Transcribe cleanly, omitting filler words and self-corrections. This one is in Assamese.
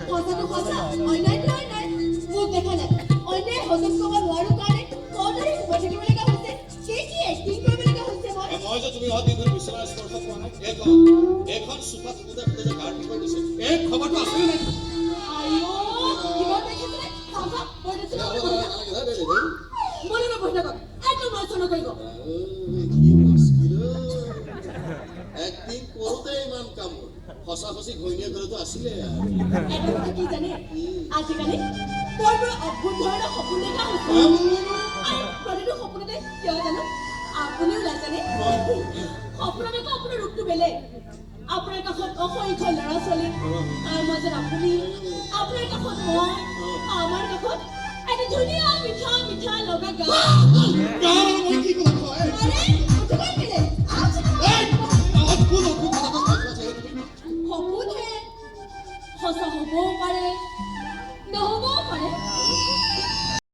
কথাটো সঁচা অন্যায়টো অন্যায় মোক দেখা নাই অন্যায় হজম কৰিব নোৱাৰো কাৰণে কদৰে সোমাই থাকিব লগা হৈছে সেই কি এক্টিং কৰিব লগা হৈছে মই যে তুমি অহা দিনধৰি বিচনাৰ স্পৰ্শ পোৱা নাই এখন চোফাত শুতে শুতে যে গাৰ ঠিক হৈ গৈছে এই খবৰটো আছেনে নাই আইঅ কিবা দেখিছিলে খাবা বহি মনে নবহি থাকক একদম নচনা কৰিব কি মুস্কিল এক্টিং কৰোঁতে ইমান কাম সঁচা সঁচি ঘৈণীয়ে ঘৰতো আছিলে এটা কথা কি জানে আজিকালি বৰ বৰ অদ্ভুত ধৰণৰ সপোন দেখা হৈছে আৰু প্ৰতিটো সপোনতে কিয় জানো আপুনিও নাজানে সপোনত আকৌ আপোনাৰ ৰূপটো বেলেগ আপোনাৰ কাষত অসংখ্য ল'ৰা ছোৱালী তাৰ মাজত আপুনি আপোনাৰ কাষত মই আমাৰ কাষত এটা ধুনীয়া মিঠা মিঠা লগা গান মই কি